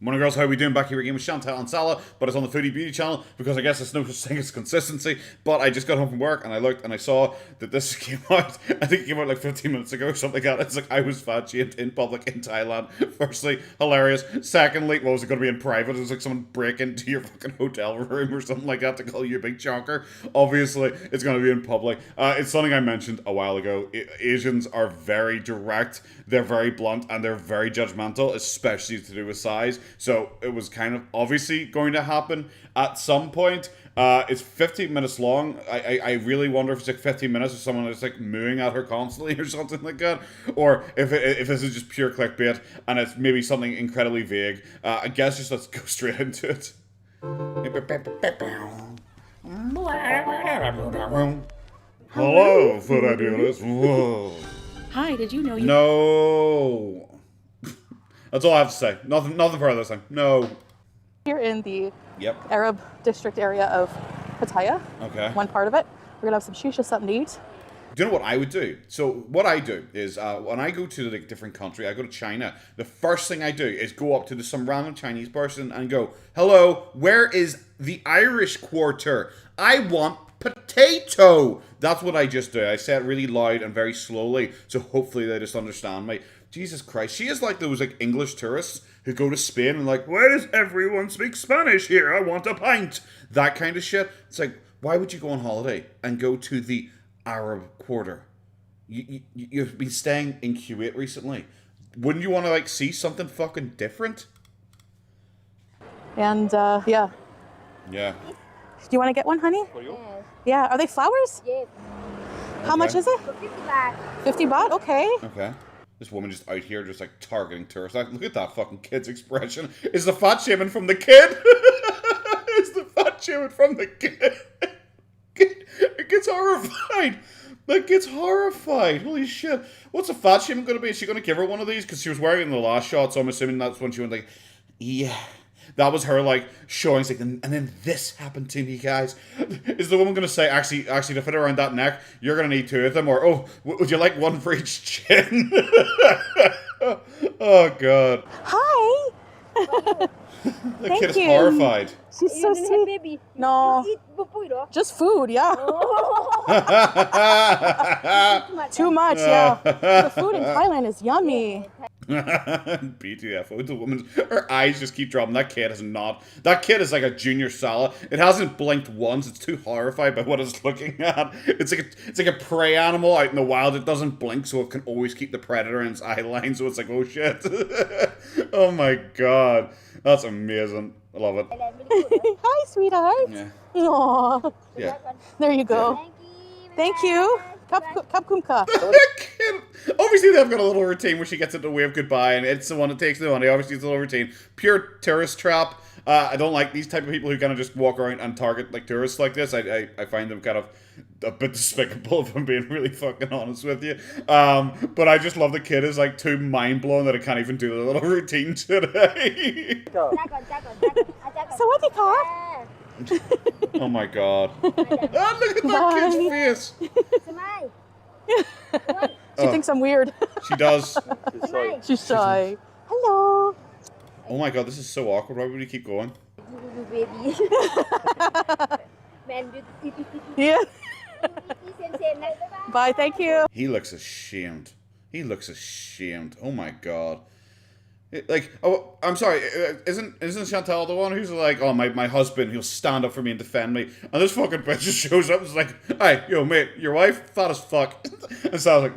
Morning girls, how are we doing? Back here again with Chantal and Salah, but it's on the Foodie Beauty channel because I guess it's no such thing as consistency. But I just got home from work and I looked and I saw that this came out. I think it came out like 15 minutes ago or something like that. It's like I was fat shamed in public in Thailand. Firstly, hilarious. Secondly, what was it going to be in private? It was like someone break into your fucking hotel room or something like that to call you a big chonker. Obviously, it's going to be in public. It's something I mentioned a while ago. Asians are very direct, they're very blunt, and they're very judgmental, especially to do with size. So it was kind of obviously going to happen at some point. It's 15 minutes long. I really wonder if it's like 15 minutes or someone is like mooing at her constantly or something like that. Or if this is just pure clickbait and it's maybe something incredibly vague. I guess just let's go straight into it. Hello, Foodie Beauty. Whoa. Hi, did you know you... No. That's all I have to say. Nothing further this time. No. Here in the Yep. Arab district area of Pattaya. Okay. One part of it. We're gonna have some shisha, something to eat. Do you know what I would do? So what I do is when I go to a different country, I go to China. The first thing I do is go up to some random Chinese person and go, "Hello, where is the Irish quarter? I want potato." That's what I just do. I say it really loud and very slowly, so hopefully they just understand me. Jesus Christ, she is like those like English tourists who go to Spain and like, "Why does everyone speak Spanish here? I want a pint." That kind of shit. It's like, why would you go on holiday and go to the Arab quarter? You've been staying in Kuwait recently. Wouldn't you want to like see something fucking different? And yeah. Yeah. Do you want to get one, honey? Yes. Yeah. Are they flowers? Yes. How much is it? For 50 baht. 50 baht? Okay. Okay. This woman just out here just like targeting tourists. Like, look at that fucking kid's expression. Is the fat shaming from the kid? Is the fat shaming from the kid? It gets horrified. That gets horrified. Holy shit. What's the fat shaming going to be? Is she going to give her one of these? Because she was wearing it in the last shot, so I'm assuming that's when she went like, yeah. That was her like showing, like, and then this happened to me, guys. Is the woman going to say, actually, to fit around that neck, you're going to need two of them? Or, oh, would you like one for each chin? Oh, God. Hi. The Thank kid is you. horrified. She's so You didn't have sweet. baby. No. You eat before, though. Just food, yeah. Oh. Too much, yeah. The food in Thailand is yummy. BTFO, the woman, her eyes just keep dropping. That kid is not. That kid is like a junior Salah. It hasn't blinked once. It's too horrified by what it's looking at. It's like a prey animal out in the wild. It doesn't blink, so it can always keep the predator in its eye line. So it's like, oh shit. Oh my god, that's amazing. I love it. Hi, sweetheart. Yeah. Aww. Yeah. There you go. Thank you. Cup kumka. Kid. Obviously, they've got a little routine where she gets it to wave goodbye, and it's the one that takes the money. Obviously, it's a little routine. Pure tourist trap. I don't like these type of people who kind of just walk around and target like tourists like this. I find them kind of a bit despicable, if I'm being really fucking honest with you. But I just love the kid is like too mind blown that I can't even do the little routine today. Sawadee-ka. Oh my god. Oh, look at that kid's face. She thinks I'm weird. She does. She's shy. Hello. Oh my god, this is so awkward. Why would we keep going? Baby. Man, Yeah. Bye, thank you. He looks ashamed. He looks ashamed. Oh my god. Like, oh, I'm sorry, isn't Chantal the one who's like, oh, my husband, he'll stand up for me and defend me, and this fucking bitch just shows up and is like, hey, yo, mate, your wife, fat as fuck, and so I was like,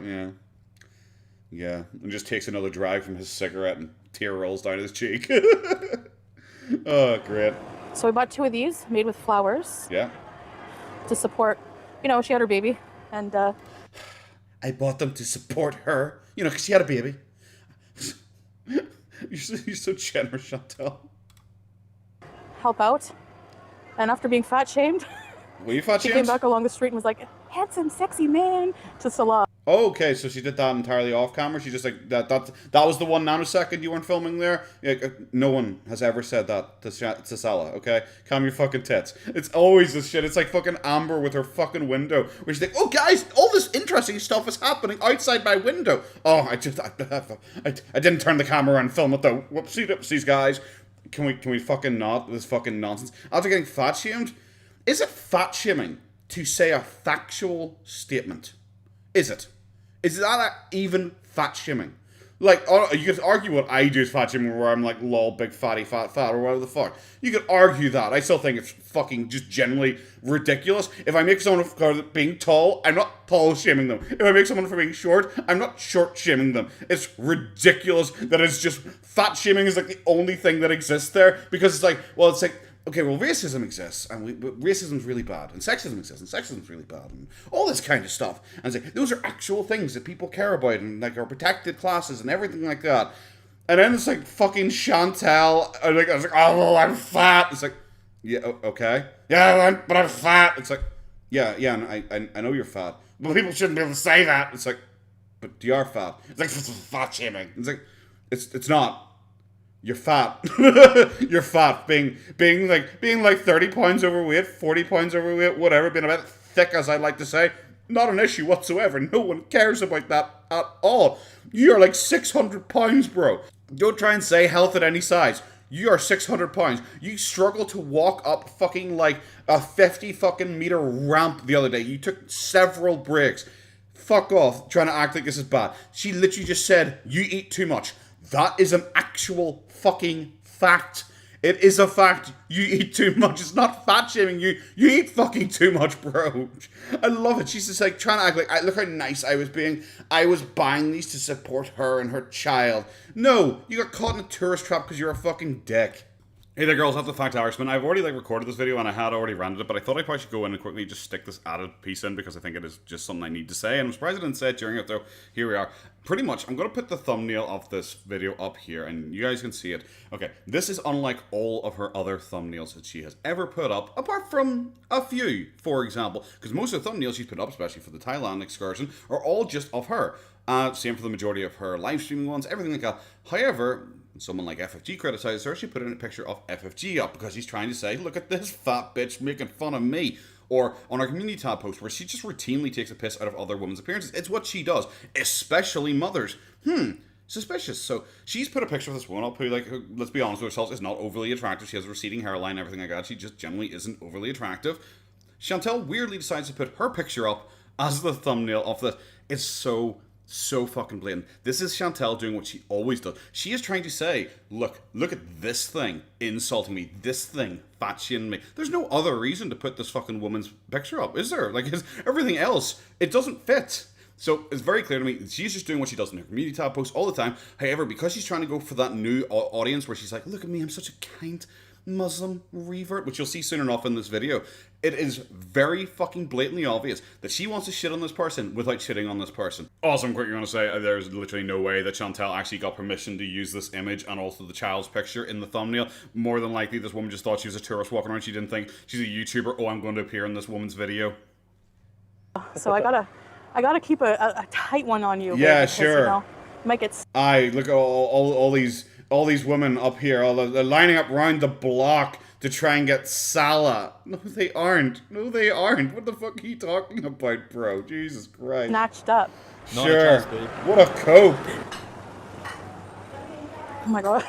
yeah, and just takes another drag from his cigarette and tear rolls down his cheek. Oh, great. So we bought two of these, made with flowers, Yeah. to support, she had her baby, and I bought them to support her, because she had a baby. You're so generous, Chantal. help out. And after being fat shamed, Were you fat she shamed? came back along the street and was like, handsome, sexy man, to Salah. Oh, okay, so she did that entirely off camera. She just like that was the 1 nanosecond you weren't filming there. No one has ever said that to Salah. Okay, calm your fucking tits. It's always this shit. It's like fucking Amber with her fucking window, where she's like, "Oh guys, all this interesting stuff is happening outside my window." Oh, I didn't turn the camera on and film it though. Whoopsies, guys. can we fucking not this fucking nonsense? After getting fat shamed, is it fat shaming to say a factual statement? Is it? Is that even fat shaming? Like, you could argue what I do is fat shaming, where I'm like, lol, big fatty, fat, or whatever the fuck. You could argue that. I still think it's fucking just generally ridiculous. If I make someone for being tall, I'm not tall shaming them. If I make someone for being short, I'm not short shaming them. It's ridiculous that it's just fat shaming is like the only thing that exists there, because it's like, well, it's like, okay, well, racism exists, and racism's really bad, and sexism exists, and sexism's really bad, and all this kind of stuff. And it's like, those are actual things that people care about, and like are protected classes, and everything like that. And then it's like fucking Chantal, and like, I was like, oh, well, I'm fat. It's like, yeah, okay. Yeah, but I'm fat. It's like, yeah, and I know you're fat, but people shouldn't be able to say that. It's like, but you are fat. It's like, fat shaming. It's like, it's not. You're fat. You're fat. Being like 30 pounds overweight, 40 pounds overweight, whatever, being a bit thick, as I like to say, not an issue whatsoever. No one cares about that at all. You're like 600 pounds, bro. Don't try and say health at any size. You are 600 pounds. You struggle to walk up fucking like a 50 fucking meter ramp the other day. You took several breaks. Fuck off, trying to act like this is bad. She literally just said, you eat too much. That is an actual fucking fact. It is a fact. You eat too much. It's not fat shaming you. You eat fucking too much, bro. I love it. She's just like trying to act like, look how nice I was being. I was buying these to support her and her child. No, you got caught in a tourist trap because you're a fucking dick. Hey there, girls, that's the Fact Irishman. I've already recorded this video and I had already rented it, but I thought I probably should go in and quickly just stick this added piece in because I think it is just something I need to say. And I'm surprised I didn't say it during it, though. Here we are. Pretty much, I'm going to put the thumbnail of this video up here and you guys can see it. Okay, this is unlike all of her other thumbnails that she has ever put up, apart from a few, for example. Because most of the thumbnails she's put up, especially for the Thailand excursion, are all just of her. Same for the majority of her live streaming ones, everything like that. However, someone like FFG criticizes her, she put in a picture of FFG up because he's trying to say, look at this fat bitch making fun of me. Or on our community tab post where she just routinely takes a piss out of other women's appearances. It's what she does, especially mothers. Suspicious. So she's put a picture of this woman up who, like, let's be honest with ourselves, is not overly attractive. She has a receding hairline and everything like that. She just generally isn't overly attractive. Chantal weirdly decides to put her picture up as the thumbnail of this. It's so fucking blatant. This is Chantal doing what she always does. She is trying to say, look at this thing insulting me, this thing fat shaming me. There's no other reason to put this fucking woman's picture up, is there? Like, everything else, it doesn't fit. So it's very clear to me, she's just doing what she does in her community tab posts all the time. However, because she's trying to go for that new audience where she's like, look at me, I'm such a kind Muslim revert, which you'll see soon enough in this video, it is very fucking blatantly obvious that she wants to shit on this person without shitting on this person. Awesome, quick, you're going to say there's literally no way that Chantal actually got permission to use this image and also the child's picture in the thumbnail. More than likely, this woman just thought she was a tourist walking around. She didn't think she's a YouTuber. Oh, I'm going to appear in this woman's video. So I gotta keep a tight one on you. Yeah, because, sure. You know, might get. Look at all these women up here. They're lining up around the block to try and get Salah. No, they aren't. No, they aren't. What the fuck are you talking about, bro? Jesus Christ. Snatched up. Sure. What a cope. Oh my god.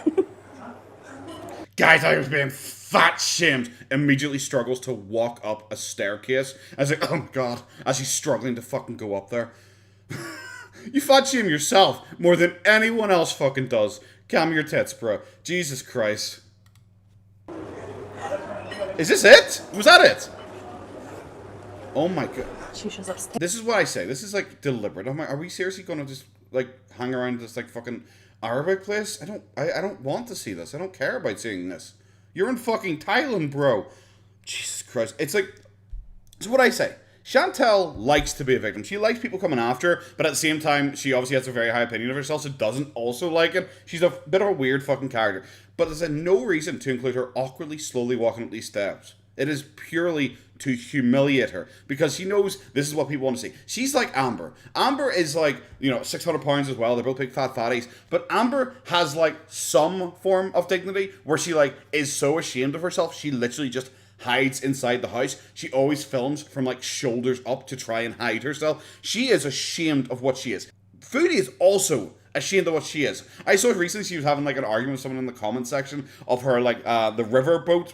Guy thought he was being fat shamed. Immediately struggles to walk up a staircase. As like, oh god, as he's struggling to fucking go up there. You fat shame yourself more than anyone else fucking does. Calm your tits, bro. Jesus Christ. Is this it? Was that it? Oh my god. Shisha's upstairs. This is what I say. This is like deliberate. Are we seriously gonna just like hang around this like fucking Arabic place? I don't want to see this. I don't care about seeing this. You're in fucking Thailand, bro. Jesus Christ. It's like, it's what I say. Chantal likes to be a victim. She likes people coming after her, but at the same time, she obviously has a very high opinion of herself, so doesn't also like it. She's a bit of a weird fucking character. But there's no reason to include her awkwardly, slowly walking up these steps. It is purely to humiliate her, because she knows this is what people want to see. She's like Amber. Amber is like, 600 pounds as well. They're both big fat fatties. But Amber has like some form of dignity where she like is so ashamed of herself, she literally just hides inside the house. She always films from like shoulders up to try and hide herself. She is ashamed of what she is. Foodie is also ashamed of what she is. I saw recently she was having like an argument with someone in the comment section of her like the riverboat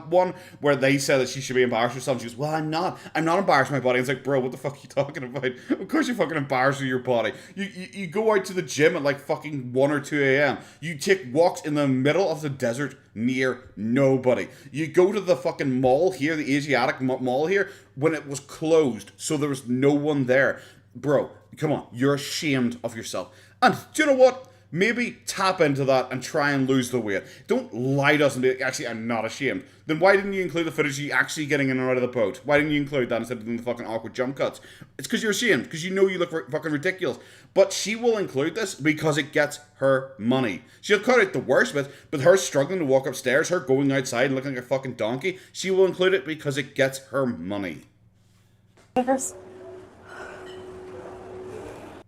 one where they said that she should be embarrassed or something. She goes, well, I'm not embarrassed with my body. It's like, bro, what the fuck are you talking about? Of course you're fucking embarrassed with your body. You go out to the gym at like fucking 1 or 2 a.m. You take walks in the middle of the desert near nobody. You go to the fucking mall here, the Asiatic mall here, when it was closed, so there was no one there. Bro, come on, you're ashamed of yourself. And do you know what? Maybe tap into that and try and lose the weight. Don't lie to us and be like, actually, I'm not ashamed. Then why didn't you include the footage of you actually getting in and out of the boat? Why didn't you include that instead of doing the fucking awkward jump cuts? It's because you're ashamed, because you know you look fucking ridiculous. But she will include this because it gets her money. She'll cut out the worst bit, but her struggling to walk upstairs, her going outside and looking like a fucking donkey, she will include it because it gets her money.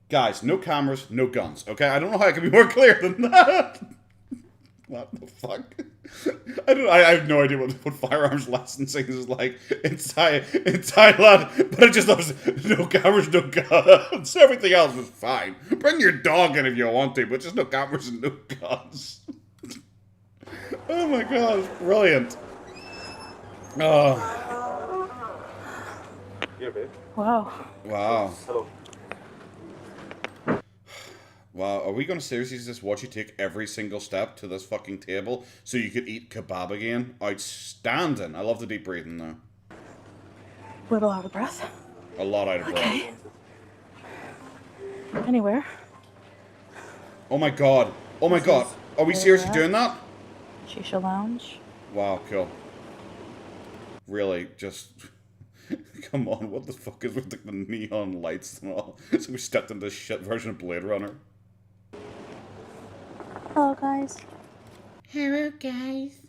Guys, no cameras, no guns, okay? I don't know how I can be more clear than that. What the fuck? I have no idea what firearms licensing is like in Thailand, but I just thought no cameras, no guns. Everything else was fine. Bring your dog in if you want to, but just no cameras and no guns. Oh my god, it's brilliant. Oh. Yeah, babe. Wow. Wow. Hello. Wow, are we going to seriously just watch you take every single step to this fucking table so you could eat kebab again? Outstanding. I love the deep breathing though. Little out of breath. A lot out of breath. Okay. Anywhere. Oh my god. Oh my god. Are we seriously doing that? Shisha lounge. Wow, cool. Really, just... Come on, what the fuck is with the neon lights and all? So we stepped into this shit version of Blade Runner. Hello, guys. Hello, guys.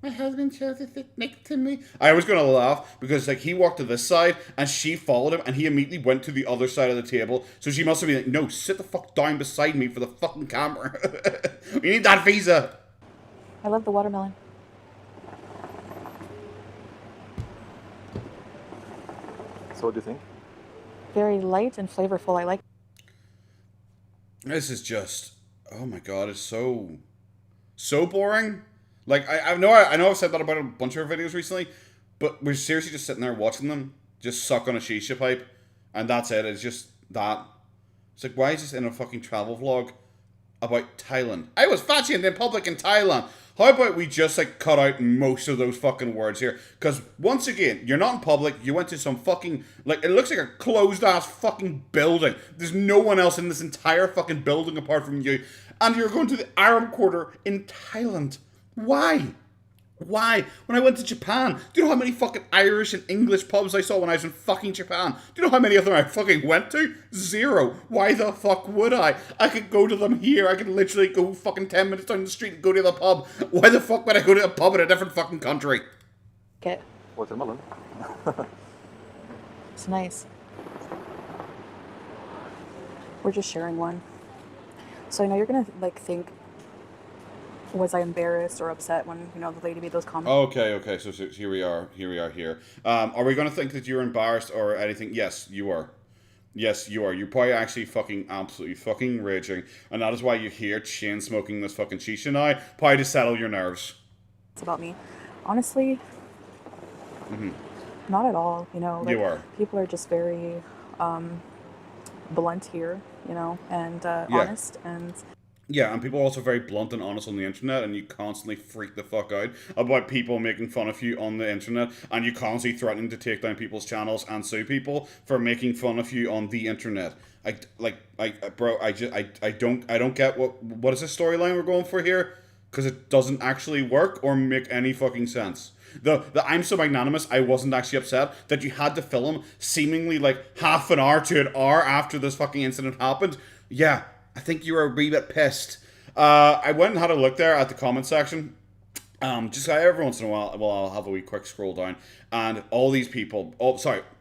My husband chose to sit next to me. I was gonna laugh because like he walked to this side and she followed him and he immediately went to the other side of the table. So she must have been like, no, sit the fuck down beside me for the fucking camera. We need that visa. I love the watermelon. So what do you think? Very light and flavorful. I like. This is just, oh my god, it's so boring. Like I know I've said that about a bunch of our videos recently, but we're seriously just sitting there watching them just suck on a shisha pipe, and that's it. It's just that. It's like, why is this in a fucking travel vlog about Thailand? I was fat shamed in public in Thailand. How about we just like cut out most of those fucking words here? Because once again, you're not in public. You went to some fucking, like, it looks like a closed ass fucking building. There's no one else in this entire fucking building apart from you. And you're going to the Arab Quarter in Thailand. Why? Why? When I went to Japan, do you know how many fucking Irish and English pubs I saw when I was in fucking Japan? Do you know how many of them I fucking went to? 0. Why the fuck would I? I could go to them here. I could literally go fucking 10 minutes down the street and go to the pub. Why the fuck would I go to a pub in a different fucking country? it. Watermelon. It's nice. We're just sharing one. So I know you're gonna like think, was I embarrassed or upset when, you know, the lady made those comments? Okay, so here we are here. Are we going to think that you're embarrassed or anything? Yes, you are. Yes, you are. You're probably actually fucking absolutely fucking raging, and that is why you're here chain smoking this fucking shisha now, probably to settle your nerves. It's about me. Honestly, not at all, you know. Like, You are. People are just very blunt here, you know, and honest, and Yeah, and people are also very blunt and honest on the internet, and you constantly freak the fuck out about people making fun of you on the internet, and you constantly threatening to take down people's channels and sue people for making fun of you on the internet. I don't get what is the storyline we're going for here, because it doesn't actually work or make any fucking sense. The I'm so magnanimous, I wasn't actually upset that you had to film seemingly like half an hour to an hour after this fucking incident happened. Yeah, I think you were a wee bit pissed. I went and had a look there at the comment section. Just every once in a while, I'll have a wee quick scroll down, and all these people,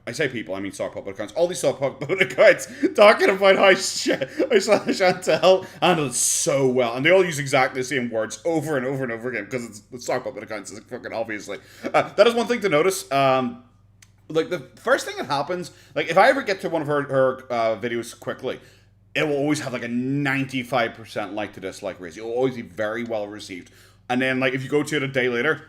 I say people, I mean sock puppet accounts, all these sock puppet accounts talking about how Chantal handled it so well, and they all use exactly the same words over and over and over again, because it's the sock puppet accounts, is fucking obviously. That is one thing to notice. Like, the first thing that happens, like, if I ever get to one of her videos quickly, it will always have like a 95% like to dislike ratio. It will always be very well received. And then, like, if you go to it a day later,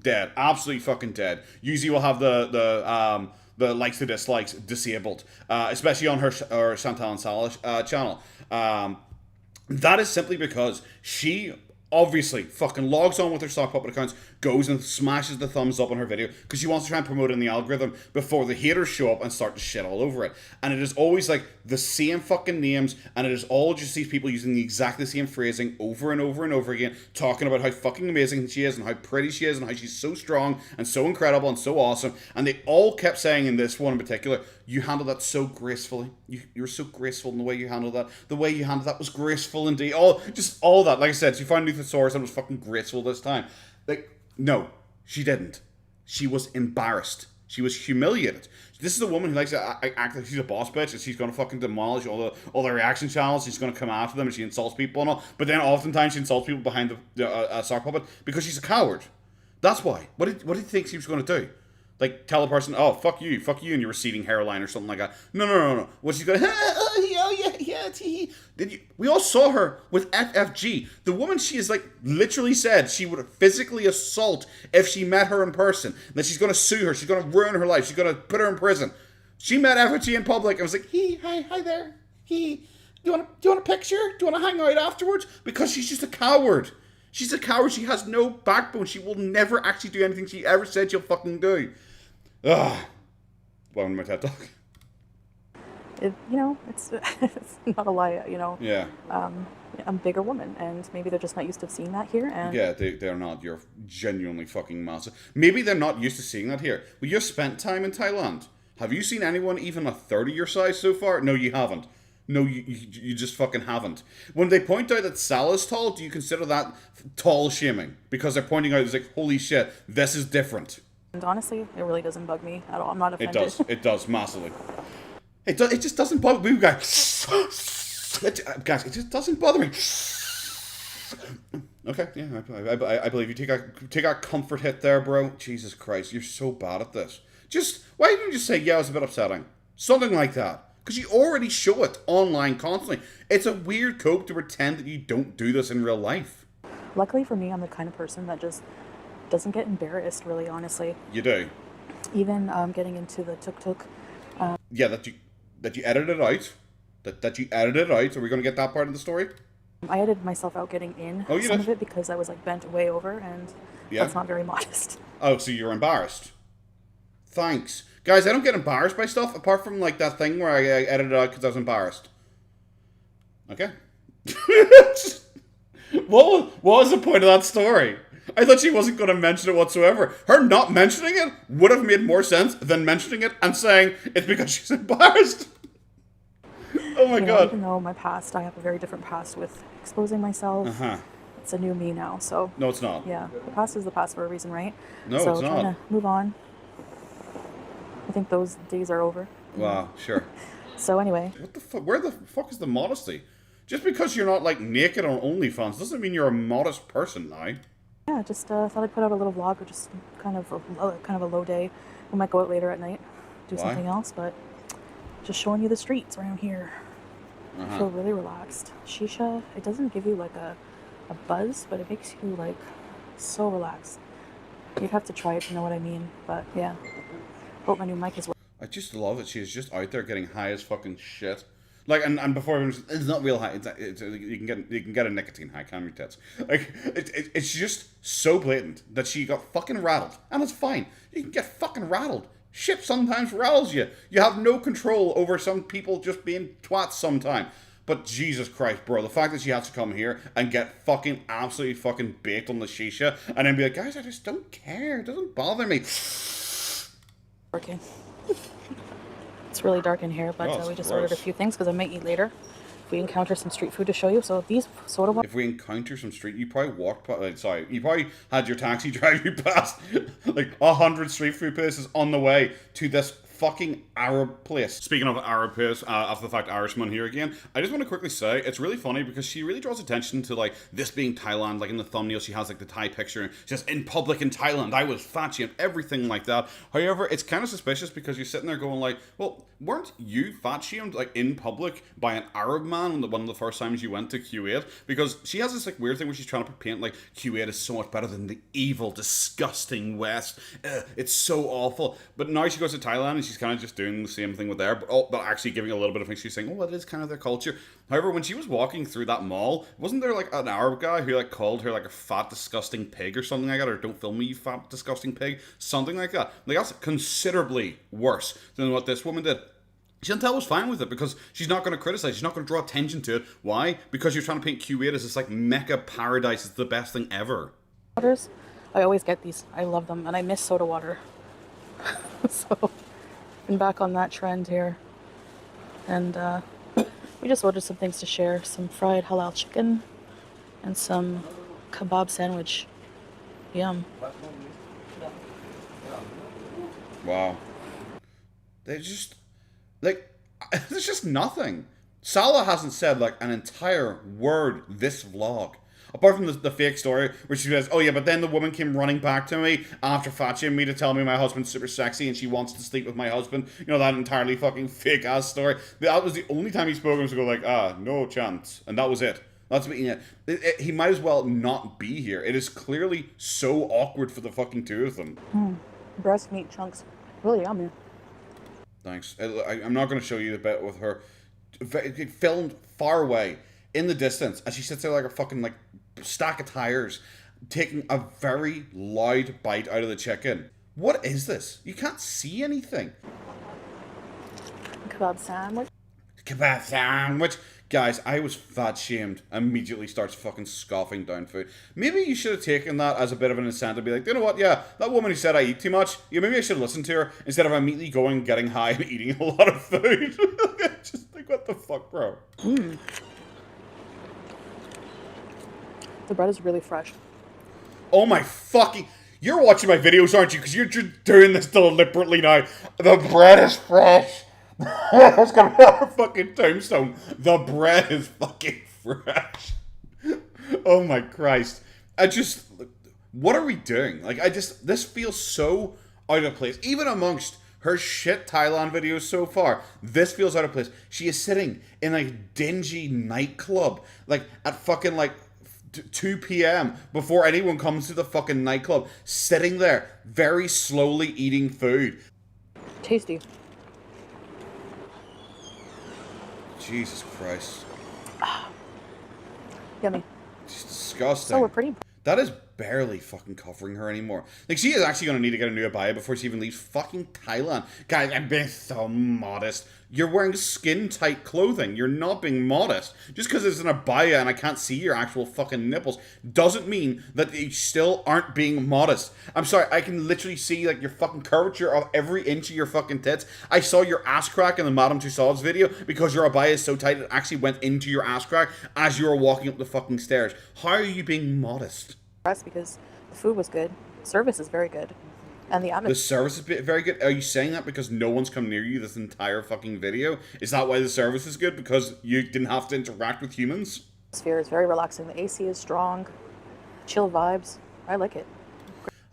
dead. Absolutely fucking dead. Usually we'll have the likes to dislikes disabled. Especially on her Chantal and Sal's channel. That is simply because she obviously fucking logs on with her sock puppet accounts, goes and smashes the thumbs up on her video because she wants to try and promote it in the algorithm before the haters show up and start to shit all over it. And it is always like the same fucking names, and it is all just these people using the exactly same phrasing over and over and over again, talking about how fucking amazing she is and how pretty she is and how she's so strong and so incredible and so awesome. And they all kept saying in this one in particular, you handled that so gracefully. You were so graceful in the way you handled that. The way you handled that was graceful indeed. Just all that. Like I said, she found Luthosaurus and was fucking graceful this time. Like, no, she didn't. She was embarrassed. She was humiliated. This is a woman who likes to act like she's a boss bitch and she's going to fucking demolish all the reaction channels. She's going to come after them and she insults people and all. But then oftentimes she insults people behind the sock puppet because she's a coward. That's why. What did you think she was going to do? Like, tell a person, oh, fuck you and your receding hairline or something like that. No. What she's going to, Did you? We all saw her with FFG. The woman, she is like, literally said she would physically assault if she met her in person. That she's going to sue her. She's going to ruin her life. She's going to put her in prison. She met FFG in public and was like, hi there. Do you want a picture? Do you want to hang out afterwards? Because she's just a coward. She's a coward. She has no backbone. She will never actually do anything she ever said she'll fucking do. Ugh. Welcome to my TED Talk. It's not a lie, Yeah. I'm a bigger woman, and maybe they're just not used to seeing that here. And yeah, they're not. You're genuinely fucking massive. Maybe they're not used to seeing that here. Well, you've spent time in Thailand. Have you seen anyone even a third of your size so far? No, you haven't. No, you just fucking haven't. When they point out that Salah's tall, do you consider that tall shaming? Because they're pointing out, it's like, holy shit, this is different. And honestly, it really doesn't bug me at all. I'm not offended. It does massively. It just doesn't bother me. Guys, it just doesn't bother me. Okay, yeah, I believe you. Take a comfort hit there, bro. Jesus Christ, you're so bad at this. Why didn't you just say, yeah, it was a bit upsetting? Something like that. Because you already show it online constantly. It's a weird cope to pretend that you don't do this in real life. Luckily for me, I'm the kind of person that just doesn't get embarrassed, really, honestly. You do? Even getting into the tuk-tuk. Yeah, that you edited out. That you edited out. Are we going to get that part of the story? I edited myself out getting in some of it because I was like bent way over, and that's not very modest. Oh, so you're embarrassed. Thanks. Guys, I don't get embarrassed by stuff, apart from like that thing where I edited it out because I was embarrassed. Okay. What was the point of that story? I thought she wasn't going to mention it whatsoever. Her not mentioning it would have made more sense than mentioning it and saying it's because she's embarrassed. Oh my God. Even though my past, I have a very different past with exposing myself. It's a new me now, so. No, it's not. Yeah, the past is the past for a reason, right? No, so it's not. trying to move on. I think those days are over. Wow, sure. So anyway. What the fuck? Where the fuck is the modesty? Just because you're not like naked on OnlyFans doesn't mean you're a modest person now. Yeah, just thought I'd put out a little vlog, or just kind of a low day. We might go out later at night, do something else, but just showing you the streets around here. I feel really relaxed. Shisha, it doesn't give you like a buzz, but it makes you like so relaxed. You'd have to try it to know what I mean, but yeah. Hope my new mic is working. I just love it. She's just out there getting high as fucking shit. Like, and before it's not real high. You can get a nicotine high, can't you, tits? Like, it's just so blatant that she got fucking rattled, and it's fine. You can get fucking rattled. Shit sometimes rattles you. You have no control over some people just being twats sometime. But Jesus Christ, bro, the fact that she has to come here and get fucking absolutely fucking baked on the shisha, and then be like, guys, I just don't care. It doesn't bother me. Working. It's really dark in here, but we just ordered a few things because I might eat later. If we encounter some street food to show you. So these soda water. If we encounter some street, you probably walked past, you probably had your taxi drive you past like 100 street food places on the way to this fucking Arab place. Speaking of Arab place, after the fact Irishman here again, I just want to quickly say, it's really funny because she really draws attention to, like, this being Thailand. Like, in the thumbnail, she has, like, the Thai picture, and she says, in public in Thailand, I was fat shamed, everything like that. However, it's kind of suspicious because you're sitting there going, like, well, weren't you fat shamed, like, in public by an Arab man one of the first times you went to Kuwait? Because she has this, like, weird thing where she's trying to paint, like, Kuwait is so much better than the evil, disgusting West. It's so awful. But now she goes to Thailand and she's kind of just doing the same thing with there, but actually giving a little bit of things. She's saying, oh, it is kind of their culture. However, when she was walking through that mall, wasn't there like an Arab guy who like called her like a fat, disgusting pig or something like that, or don't film me, you fat, disgusting pig, something like that? Like, that's considerably worse than what this woman did. Chantal was fine with it because she's not going to criticize. She's not going to draw attention to it. Why? Because you're trying to paint Kuwait as this like mecca paradise. It's the best thing ever. Waters, I always get these. I love them, and I miss soda water. So, been back on that trend here, and we just ordered some things to share: some fried halal chicken and some kebab sandwich. Yum. Wow. They just like there's just nothing. Salah hasn't said like an entire word this vlog. Apart from the fake story where she says, oh yeah, but then the woman came running back to me after fat-shaming me to tell me my husband's super sexy and she wants to sleep with my husband. You know, that entirely fucking fake-ass story. That was the only time he spoke, to go like, no chance. And that was it. That's what he might as well not be here. It is clearly so awkward for the fucking two of them. Breast meat chunks. Really yummy. Thanks. I'm not going to show you the bit with her filmed far away in the distance as she sits there like a fucking like stack of tires taking a very loud bite out of the chicken. What is this? You can't see anything. Kebab sandwich. Kebab sandwich. Guys, I was fat shamed. Immediately starts fucking scoffing down food. Maybe you should have taken that as a bit of an incentive. Be like, you know what? Yeah, that woman who said I eat too much. Yeah, maybe I should listen to her instead of immediately going, getting high and eating a lot of food. Just like, what the fuck, bro? The bread is really fresh. Oh my fucking... You're watching my videos, aren't you? Because you're just doing this deliberately now. The bread is fresh. It's gonna be our fucking tombstone. The bread is fucking fresh. Oh my Christ. What are we doing? Like, this feels so out of place. Even amongst her shit Thailand videos so far, this feels out of place. She is sitting in a dingy nightclub, like, at fucking, like, 2 p.m. before anyone comes to the fucking nightclub, sitting there, very slowly eating food. Tasty. Jesus Christ. Yummy. It's disgusting. So we're pretty... That is barely fucking covering her anymore. Like, she is actually going to need to get a new abaya before she even leaves fucking Thailand. Guys, I'm being so modest. You're wearing skin-tight clothing. You're not being modest. Just because it's an abaya and I can't see your actual fucking nipples doesn't mean that you still aren't being modest. I'm sorry, I can literally see, like, your fucking curvature of every inch of your fucking tits. I saw your ass crack in the Madame Tussauds video because your abaya is so tight it actually went into your ass crack as you were walking up the fucking stairs. How are you being modest? Because the food was good. Service is very good. And the service is very good. Are you saying that because no one's come near you this entire fucking video? Is that why the service is good? Because you didn't have to interact with humans? The atmosphere is very relaxing. The AC is strong. Chill vibes. I like it.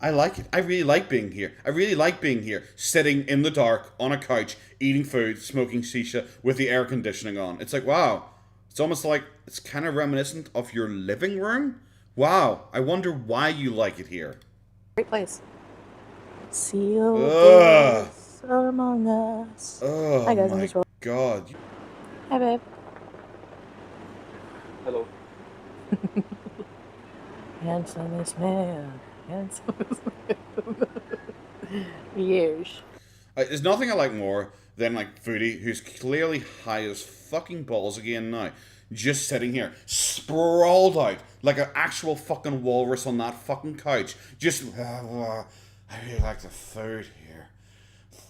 I like it. I really like being here. I really like being here. Sitting in the dark, on a couch, eating food, smoking shisha, with the air conditioning on. It's like, wow. It's almost like, it's kind of reminiscent of your living room. Wow. I wonder why you like it here. Great place. Sealed among us. Oh, hi guys, my God. Hi, babe. Hello. Handsomest man. Handsomest man. Yes. There's nothing I like more than, like, Foodie, who's clearly high as fucking balls again now. Just sitting here, sprawled out, like an actual fucking walrus on that fucking couch. Just, I really like the food here.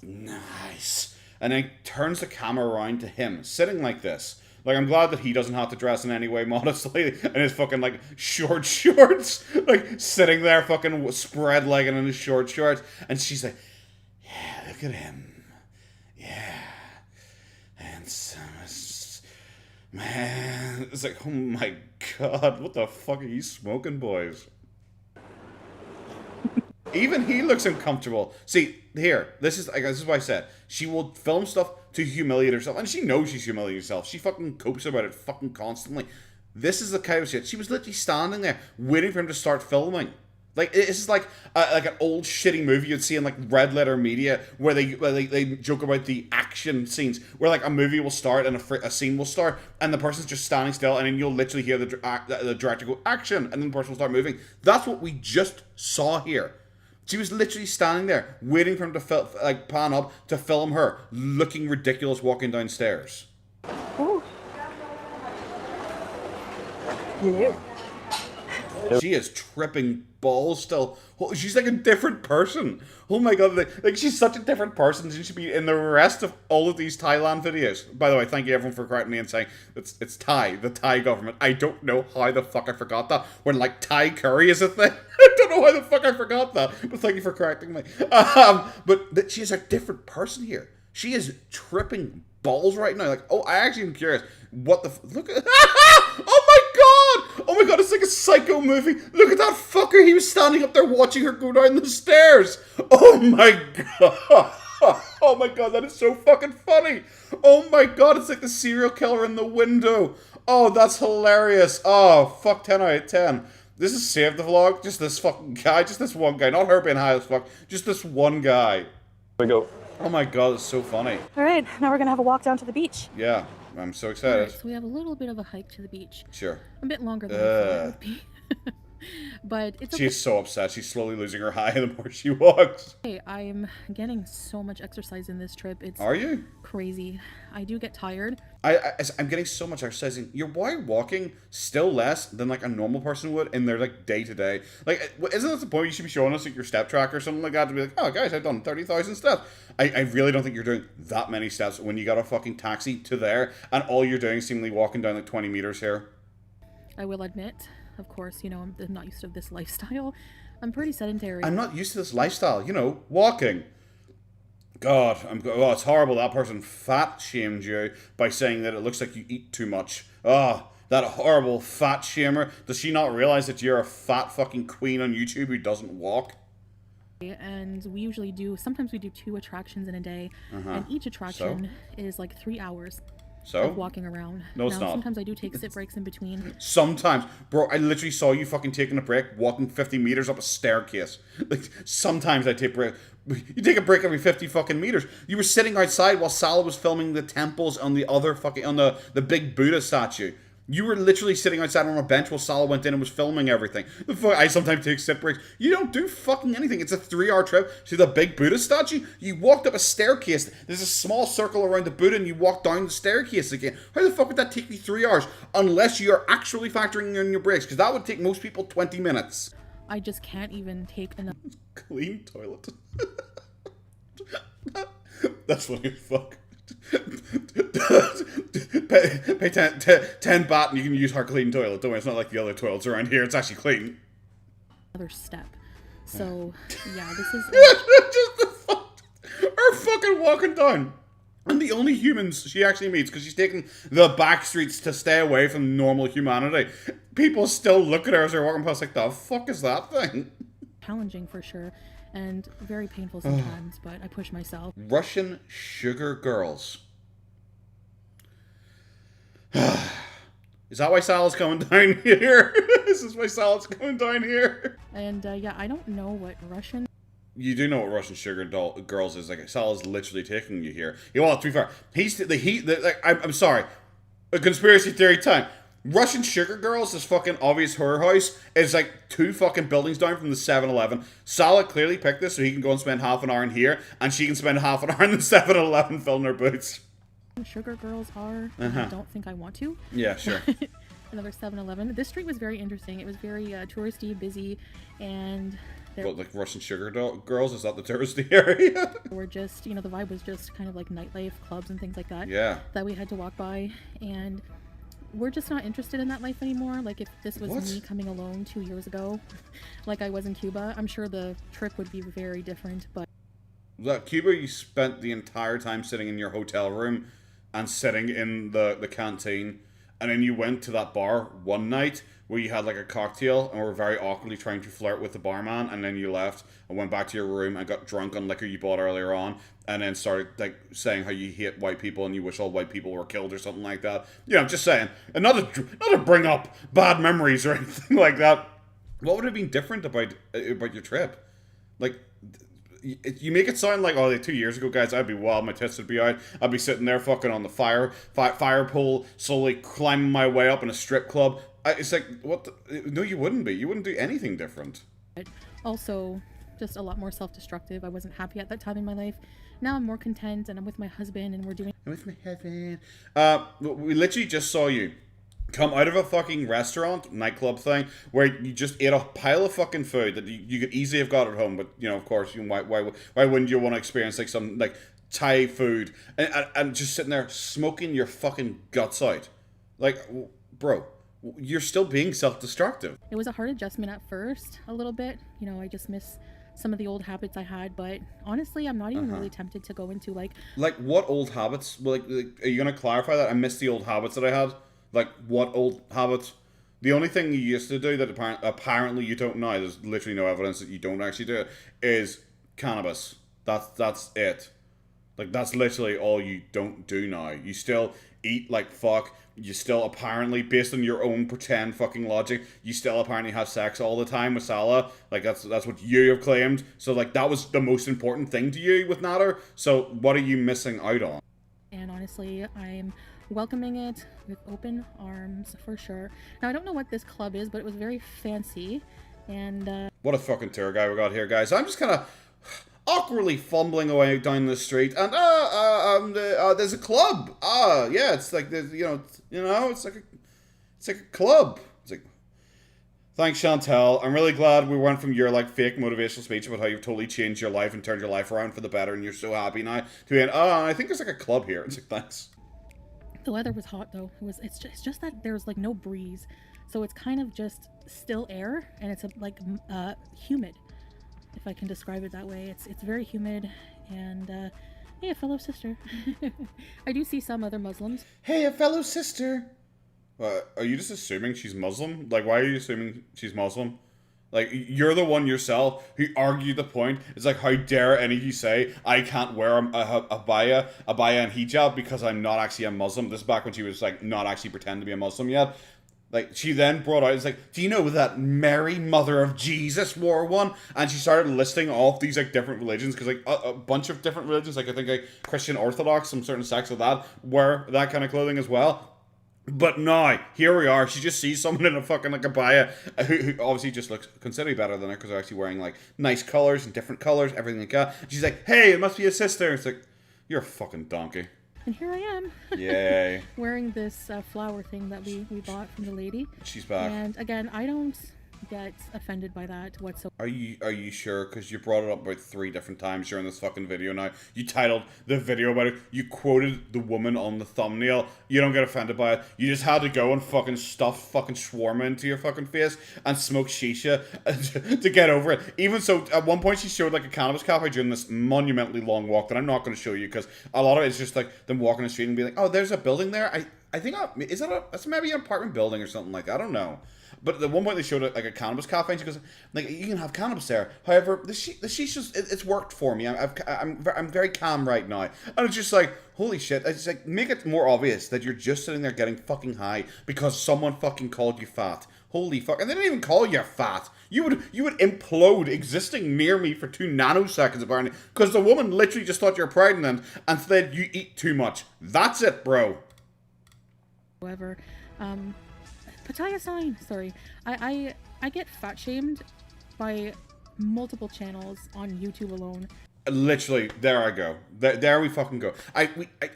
Nice. And then turns the camera around to him, sitting like this. Like, I'm glad that he doesn't have to dress in any way modestly in his fucking, like, short shorts. Like, sitting there fucking spread-legged in his short shorts. And she's like, yeah, look at him. Yeah. And man, it's like, oh my god, what the fuck are you smoking, boys? Even he looks uncomfortable. See, here, this is why I said she will film stuff to humiliate herself, and she knows she's humiliating herself. She fucking copes about it fucking constantly. This is the kind of shit. She was literally standing there waiting for him to start filming. Like, this is like an old shitty movie you'd see in like red letter media where they joke about the action scenes where like a movie will start and a scene will start and the person's just standing still and then you'll literally hear the director go action and then the person will start moving. That's what we just saw here. She was literally standing there waiting for him to pan up to film her looking ridiculous walking downstairs. Ooh. Hello. She is tripping balls still. She's like a different person. Oh my god, like she's such a different person. She should be in the rest of all of these Thailand videos. By the way, thank you everyone for correcting me and saying it's Thai, the Thai government. I don't know how the fuck I forgot that when like Thai curry is a thing. I don't know why the fuck I forgot that, but thank you for correcting me. But she is a different person here. She is tripping balls right now. Like, oh, I actually am curious. What the look at? Oh my god! Oh my god! It's like a psycho movie. Look at that fucker. He was standing up there watching her go down the stairs. Oh my god! Oh my god! That is so fucking funny. Oh my god! It's like the serial killer in the window. Oh, that's hilarious. Oh, fuck, 10 out of 10. This is Save the Vlog. Just this fucking guy. Just this one guy. Not her being high as fuck. Just this one guy. Here we go. Oh my god, it's so funny. All right, now we're gonna have a walk down to the beach. Yeah, I'm so excited. Right, so we have a little bit of a hike to the beach. Sure. A bit longer than I thought it would be. But it's okay. She's so upset. She's slowly losing her high the more she walks. I'm getting so much exercise in this trip. It's Are you? Crazy. I do get tired. I'm getting so much exercising. You're walking still less than like a normal person would in their like day to day. Like, isn't that the point? You should be showing us like your step track or something like that to be like, oh guys, I've done 30,000 steps. I really don't think you're doing that many steps when you got a fucking taxi to there and all you're doing is seemingly walking down like 20 meters here. I will admit, of course, you know, I'm not used to this lifestyle. I'm pretty sedentary. I'm not used to this lifestyle, you know, walking. God, it's horrible. That person fat shamed you by saying that it looks like you eat too much. Oh, that horrible fat shamer. Does she not realize that you're a fat fucking queen on YouTube who doesn't walk? And we usually sometimes we do 2 attractions in a day. And each attraction is like 3 hours. Of walking around. No, it's not. Sometimes I do take sit breaks in between. Sometimes. Bro, I literally saw you fucking taking a break, walking 50 meters up a staircase. Like, sometimes I take a break. You take a break every 50 fucking meters. You were sitting outside while Salah was filming the temples on the other fucking, on the big Buddha statue. You were literally sitting outside on a bench while Salah went in and was filming everything. I sometimes take sit breaks. You don't do fucking anything. It's a 3-hour trip to the big Buddha statue. You walked up a staircase. There's a small circle around the Buddha and you walk down the staircase again. How the fuck would that take you 3 hours? Unless you're actually factoring in your breaks. Because that would take most people 20 minutes. I just can't even take enough. Clean toilet. That's funny as fuck. Pay 10 baht and you can use her clean toilet. Don't worry, it's not like the other toilets around here. It's actually clean. Another step. So, yeah, this is... Just the fuck... Her fucking walking down. And the only humans she actually meets, because she's taking the back streets to stay away from normal humanity, people still look at her as they're walking past like, the fuck is that thing? Challenging for sure. And very painful sometimes, but I push myself. Russian sugar girls. Is that why Sal's coming down here? Is this why Sal's coming down here? And yeah, I don't know what Russian... You do know what Russian sugar girls is. Like, Sal is literally taking you here. Well, to be fair, I'm sorry. A conspiracy theory time. Russian sugar girls, this fucking obvious horror house, is like 2 fucking buildings down from the 7-Eleven. Salah clearly picked this so he can go and spend half an hour in here, and she can spend half an hour in the 7-Eleven filling her boots. Sugar girls are. I don't think I want to. Yeah, sure. Another 7-Eleven. This street was very interesting. It was very touristy, busy, and... What, like Russian sugar girls? Is that the touristy area? We're just, you know, the vibe was just kind of like nightlife, clubs and things like that. Yeah. That we had to walk by, and... We're just not interested in that life anymore. Like, if this was me coming alone 2 years ago, like I was in Cuba, I'm sure the trip would be very different, but... that Cuba you spent the entire time sitting in your hotel room and sitting in the canteen, and then you went to that bar one night where you had like a cocktail and were very awkwardly trying to flirt with the barman, and then you left and went back to your room and got drunk on liquor you bought earlier on, and then started like saying how you hate white people and you wish all white people were killed or something like that. I'm just saying, and not to bring up bad memories or anything like that. What would have been different about your trip? Like, you make it sound like, like 2 years ago, guys, I'd be wild, my tits would be out, I'd be sitting there fucking on the fire pole, slowly climbing my way up in a strip club. It's like, no, you wouldn't be. You wouldn't do anything different. Also, just a lot more self-destructive. I wasn't happy at that time in my life. Now I'm more content, and I'm with my husband, and we're doing... I'm with my husband. We literally just saw you come out of a fucking restaurant, nightclub thing, where you just ate a pile of fucking food that you could easily have got at home, but, of course, why wouldn't you want to experience, like, some, like, Thai food, and just sitting there smoking your fucking guts out? Like, bro, you're still being self-destructive. It was a hard adjustment at first, a little bit. I just miss some of the old habits I had, but honestly, I'm not even really tempted to go into, like... Like, what old habits? Like, are you going to clarify that? I missed the old habits that I had. Like, what old habits? The only thing you used to do that apparently you don't now, there's literally no evidence that you don't actually do it, is cannabis. That's it. Like, that's literally all you don't do now. You still eat like fuck. You still apparently, based on your own pretend fucking logic, you still apparently have sex all the time with Salah. Like, that's what you have claimed. So, like, that was the most important thing to you with Nader. So, what are you missing out on? And honestly, I'm welcoming it with open arms for sure. Now, I don't know what this club is, but it was very fancy. And what a fucking tour guide we got here, guys. I'm just kind of awkwardly fumbling away down the street, and there's a club. Yeah, it's like there's it's like a club. It's like, thanks, Chantal. I'm really glad we went from your like fake motivational speech about how you've totally changed your life and turned your life around for the better, and you're so happy now, to being, I think there's like a club here. It's like, thanks. The weather was hot though. It's just that there's like no breeze, so it's kind of just still air, and it's humid, if I can describe it that way. It's very humid, and hey, a fellow sister. I do see some other Muslims. Hey, a fellow sister. Are you just assuming she's Muslim? Like, why are you assuming she's Muslim? Like, you're the one yourself who argued the point. It's like, how dare any of you say I can't wear a abaya and hijab because I'm not actually a Muslim. This is back when she was, like, not actually pretending to be a Muslim yet. Like, she then brought out, it's like, do you know that Mary, mother of Jesus, wore one? And she started listing off these, like, different religions, because, like, a bunch of different religions, like, I think, like, Christian Orthodox, some certain sects of that, wear that kind of clothing as well. But now, here we are, she just sees someone in a fucking, like, abaya, who obviously just looks considerably better than her, because they're actually wearing, like, nice colours and different colours, everything like that. She's like, hey, it must be a sister. It's like, you're a fucking donkey. And here I am. Yay. Wearing this flower thing that we bought from the lady. She's back. And again, I don't get offended by that whatsoever. Are you sure? Because you brought it up about 3 different times during this fucking video now. You titled the video about it. You quoted the woman on the thumbnail. You don't get offended by it. You just had to go and fucking stuff fucking shawarma into your fucking face and smoke shisha to get over it. Even so, at one point she showed like a cannabis cafe during this monumentally long walk that I'm not going to show you, because a lot of it is just like them walking the street and being like, oh, there's a building there. I think that's maybe an apartment building or something like that. I don't know. But at one point they showed it like a cannabis cafe, and she goes, like, you can have cannabis there. However, the shisha's, it's worked for me. I'm very calm right now. And it's just like, holy shit. It's like, make it more obvious that you're just sitting there getting fucking high because someone fucking called you fat. Holy fuck. And they didn't even call you fat. You would implode existing near me for 2 nanoseconds apparently, because the woman literally just thought you were pregnant and said you eat too much. That's it, bro. However, Pataya sign. Sorry, I get fat shamed by multiple channels on YouTube alone. Literally, there I go. There we fucking go. I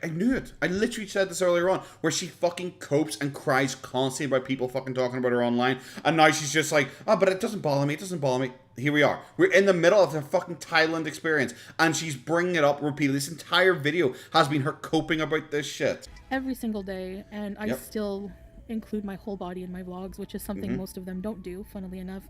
knew it. I literally said this earlier on, where she fucking copes and cries constantly about people fucking talking about her online, and now she's just like, oh, but it doesn't bother me. It doesn't bother me. Here we are. We're in the middle of the fucking Thailand experience, and she's bringing it up repeatedly. This entire video has been her coping about this shit. Every single day, and I still include my whole body in my vlogs, which is something most of them don't do, funnily enough.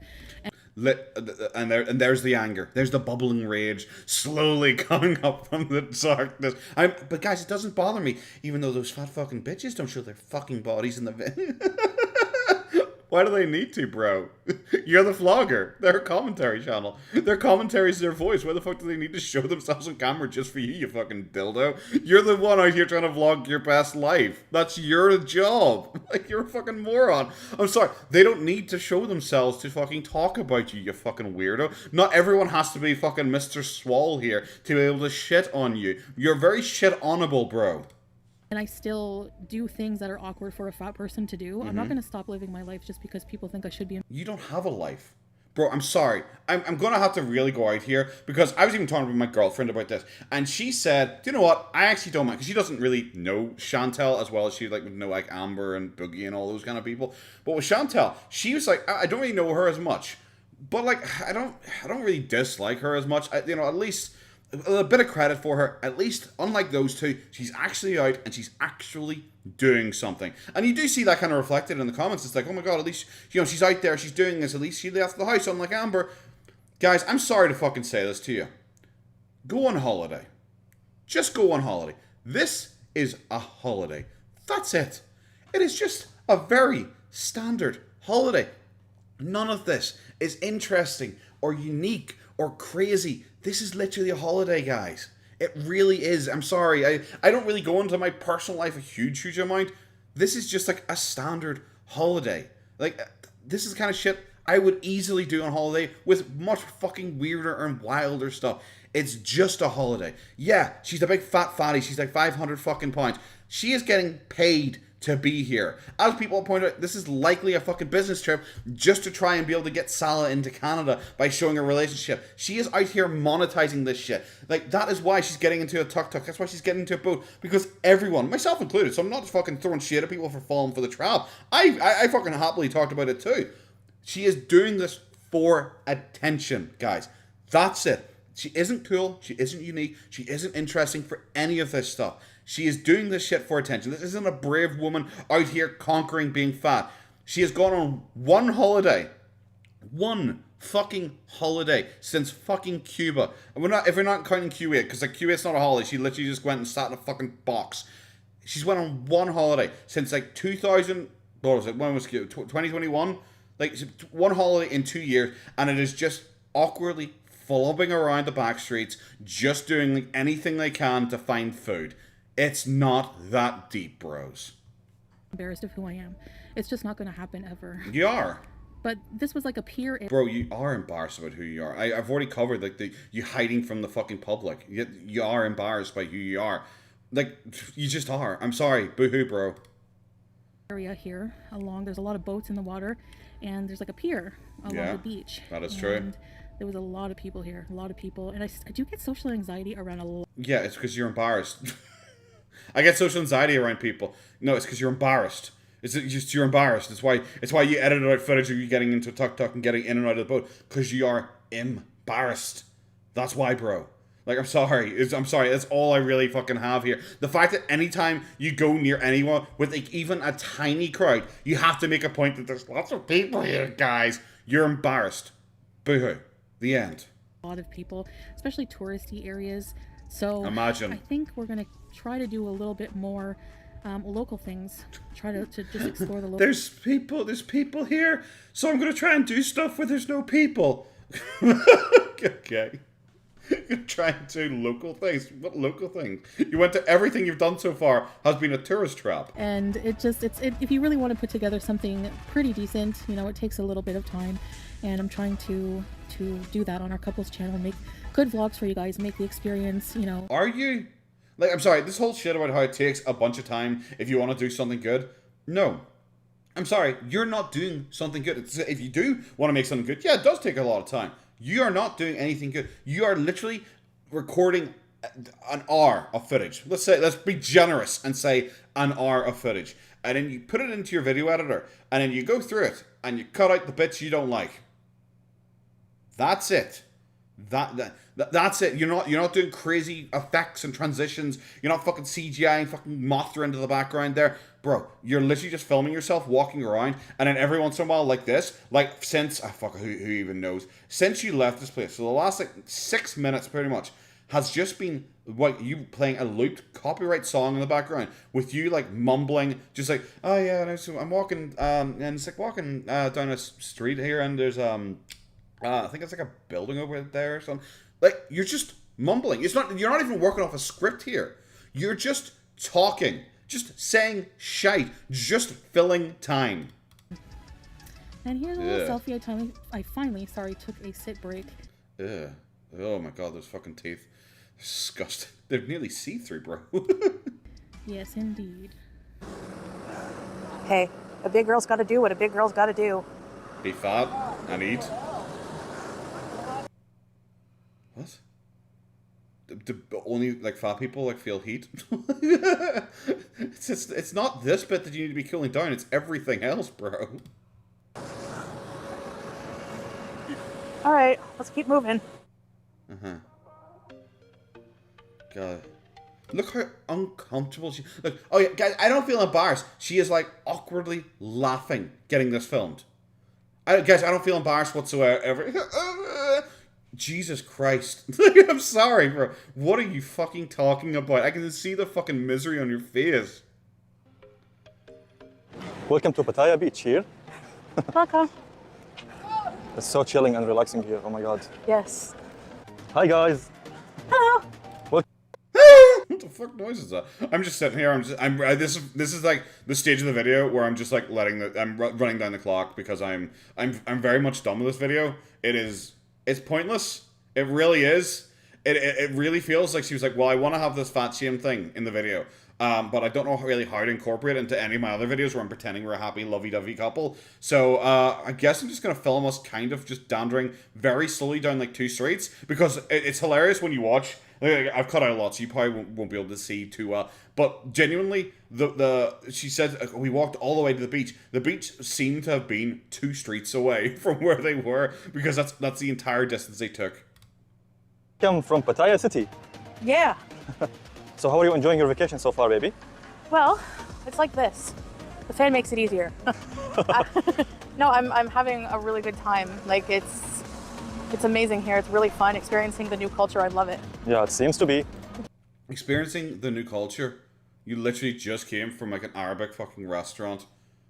And And there's the anger. There's the bubbling rage slowly coming up from the darkness. But guys, it doesn't bother me, even though those fat fucking bitches don't show their fucking bodies in the video. Why do they need to, bro? You're the vlogger. They're a commentary channel. Their commentary is their voice. Why the fuck do they need to show themselves on camera just for you fucking dildo? You're the one out here trying to vlog your best life. That's your job. Like, you're a fucking moron. I'm sorry. They don't need to show themselves to fucking talk about you fucking weirdo. Not everyone has to be fucking Mr. Swall here to be able to shit on you. You're very shit-onable, bro. And I still do things that are awkward for a fat person to do. I'm not going to stop living my life just because people think I should be. You don't have a life. Bro, I'm sorry. I'm going to have to really go out here because I was even talking with my girlfriend about this. And she said, do you know what? I actually don't mind. Because she doesn't really know Chantal as well as she would know like Amber and Boogie and all those kind of people. But with Chantal, she was like, I don't really know her as much. But like, I don't really dislike her as much. At least a bit of credit for her. At least, unlike those two, she's actually out and she's actually doing something. And you do see that kind of reflected in the comments. It's like, oh my god, at least, she's out there, she's doing this. At least she left the house, unlike Amber. Guys, I'm sorry to fucking say this to you. Go on holiday. Just go on holiday. This is a holiday. That's it. It is just a very standard holiday. None of this is interesting or unique or crazy. This is literally a holiday, guys. It really is. I'm sorry. I don't really go into my personal life a huge amount. This is just like a standard holiday. Like, this is the kind of shit I would easily do on holiday with much fucking weirder and wilder stuff. It's just a holiday. Yeah, she's a big fat fatty. She's like 500 fucking pounds. She is getting paid to be here. As people point out, this is likely a fucking business trip just to try and be able to get Salah into Canada by showing a relationship. She is out here monetizing this shit. Like, that is why she's getting into a tuk-tuk. That's why she's getting into a boat. Because everyone, myself included, so I'm not fucking throwing shit at people for falling for the trap. I fucking happily talked about it too. She is doing this for attention, guys. That's it. She isn't cool. She isn't unique. She isn't interesting for any of this stuff. She is doing this shit for attention. This isn't a brave woman out here conquering being fat. She has gone on one holiday. One fucking holiday since fucking Cuba. And if we're not counting Kuwait, because like Kuwait's not a holiday. She literally just went and sat in a fucking box. She's went on one holiday since like 2000, what was it? When was it? 2021? Like one holiday in 2 years, and it is just awkwardly flobbing around the back streets, just doing like anything they can to find food. It's not that deep, bros. Embarrassed of who I am. It's just not going to happen ever. You are. But this was like a peer. Bro, you are embarrassed about who you are. I've already covered like you hiding from the fucking public. You are embarrassed by who you are. Like, you just are. I'm sorry. Boo-hoo, bro. Area here there's a lot of boats in the water, and there's like a pier along the beach. That is and true. There was a lot of people here. A lot of people. And I do get social anxiety around a lot. Yeah, it's because you're embarrassed. I get social anxiety around people. No, it's because you're embarrassed. It's just you're embarrassed. It's why you edited out footage of you getting into a tuk-tuk and getting in and out of the boat. Because you are embarrassed. That's why, bro. Like, I'm sorry. That's all I really fucking have here. The fact that anytime you go near anyone with like even a tiny crowd, you have to make a point that there's lots of people here, guys. You're embarrassed. Boo-hoo. The end. A lot of people, especially touristy areas. So imagine. I think we're going to try to do a little bit more local things. Try to just explore the local. There's people here. So I'm going to try and do stuff where there's no people. Okay. You're trying to do local things. What local things? You went to everything you've done so far has been a tourist trap. And if you really want to put together something pretty decent, it takes a little bit of time. And I'm trying to do that on our couples channel, make good vlogs for you guys, make the experience, Are you? Like, I'm sorry, this whole shit about how it takes a bunch of time if you want to do something good. No. I'm sorry, you're not doing something good. If you do want to make something good, yeah, it does take a lot of time. You are not doing anything good. You are literally recording an hour of footage. Let's be generous and say an hour of footage. And then you put it into your video editor. And then you go through it. And you cut out the bits you don't like. That's it. That's it. You're not doing crazy effects and transitions. You're not fucking CGI and fucking Mothra into the background there. Bro, you're literally just filming yourself walking around, and then every once in a while like this, like since who even knows? Since you left this place, so the last like 6 minutes pretty much has just been what you playing a looped copyright song in the background with you like mumbling, just like, oh yeah, no, so I'm walking and it's like walking down a street here, and there's I think it's like a building over there or something. Like, you're just mumbling. You're not even working off a script here. You're just talking. Just saying shite. Just filling time. And here's a little selfie I finally took a sit break. Ugh. Oh my god, those fucking teeth. Disgusting. They're nearly see-through, bro. Yes, indeed. Hey, a big girl's gotta do what a big girl's gotta do. Be fat and eat. What? Do only like fat people like feel heat? It's not this bit that you need to be cooling down. It's everything else, bro. All right, let's keep moving. God, look how uncomfortable she. Look, oh yeah, guys, I don't feel embarrassed. She is like awkwardly laughing getting this filmed. Guys, I don't feel embarrassed whatsoever. Jesus Christ. I'm sorry, bro. What are you fucking talking about? I can see the fucking misery on your face. Welcome to Pattaya Beach here. Okay. It's so chilling and relaxing here. Oh my god. Yes. Hi guys. Hello. What the fuck noise is that? I'm just sitting here. This is like the stage of the video where I'm just like I'm running down the clock because I'm very much done with this video. It's pointless. It really is. It really feels like she was like, well, I want to have this fat shame thing in the video. But I don't know really how to incorporate it into any of my other videos where I'm pretending we're a happy, lovey-dovey couple. So, I guess I'm just going to film us kind of just dandering very slowly down like 2 streets. Because it's hilarious when you watch. Like, I've cut out a lot, so you probably won't be able to see too well. But genuinely, she said we walked all the way to the beach. The beach seemed to have been 2 streets away from where they were, because that's the entire distance they took. Come from Pattaya City. Yeah. So how are you enjoying your vacation so far, baby? Well, it's like this. The fan makes it easier. No, I'm having a really good time. Like, it's amazing here. It's really fun experiencing the new culture. I love it. Yeah, it seems to be. Experiencing the new culture. You literally just came from like an Arabic fucking restaurant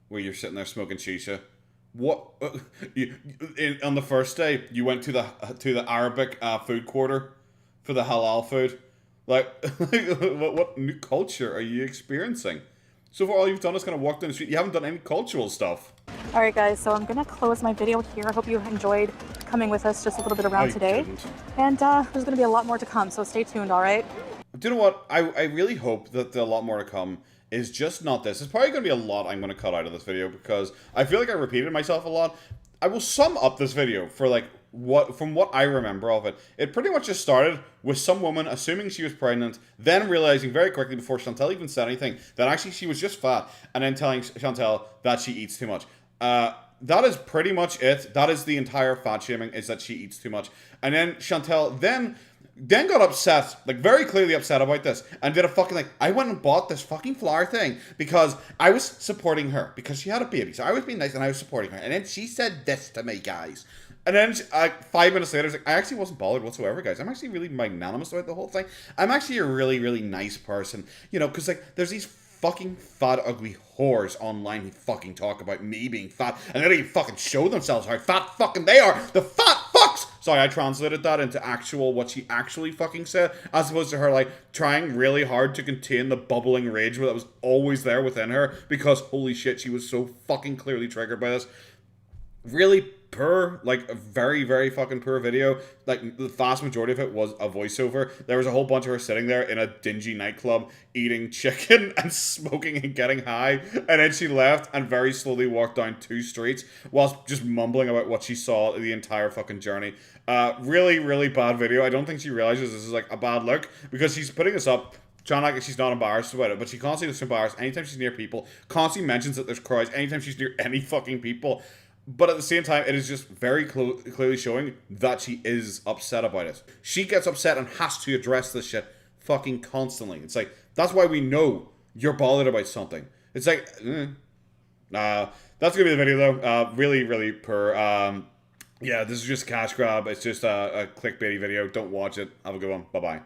where you're sitting there smoking shisha. What? On the first day, you went to the Arabic food quarter for the halal food. Like, what new culture are you experiencing? So far, all you've done is kind of walk down the street. You haven't done any cultural stuff. All right, guys. So I'm gonna close my video here. I hope you enjoyed coming with us just a little bit around today. Didn't. And there's gonna be a lot more to come. So stay tuned. All right. Do you know what? I really hope that the lot more to come is just not this. It's probably going to be a lot I'm going to cut out of this video because I feel like I repeated myself a lot. I will sum up this video for like from what I remember of it. It pretty much just started with some woman assuming she was pregnant, then realizing very quickly before Chantal even said anything that actually she was just fat, and then telling Chantal that she eats too much. That is pretty much it. That is the entire fat shaming, is that she eats too much. And then Chantal then got upset, like very clearly upset about this, and did a fucking like, I went and bought this fucking flower thing because I was supporting her because she had a baby, so I was being nice and I was supporting her, and then she said this to me, guys. And then 5 minutes later, I was like, I actually wasn't bothered whatsoever, guys. I'm actually really magnanimous about the whole thing. I'm actually a really, really nice person, you know, because like there's these fucking fat, ugly whores online who fucking talk about me being fat, and they don't even fucking show themselves how fat fucking they are. The fat fucks! Sorry, I translated that into actual what she actually fucking said, as opposed to her like trying really hard to contain the bubbling rage that was always there within her, because holy shit, she was so fucking clearly triggered by this. Really poor, like a very, very fucking poor video. Like the vast majority of it was a voiceover. There was a whole bunch of her sitting there in a dingy nightclub eating chicken and smoking and getting high, and then she left and very slowly walked down 2 streets whilst just mumbling about what she saw the entire fucking journey. Really, really bad video. I don't think she realizes this is like a bad look, because she's putting this up trying to act like she's not embarrassed about it, but she constantly looks embarrassed anytime she's near people, constantly mentions that there's crowds anytime she's near any fucking people. But at the same time, it is just very clearly showing that she is upset about it. She gets upset and has to address this shit fucking constantly. It's like, that's why we know you're bothered about something. It's like, that's gonna be the video though. Really, really poor. Yeah, this is just a cash grab. It's just a clickbaity video. Don't watch it. Have a good one. Bye-bye.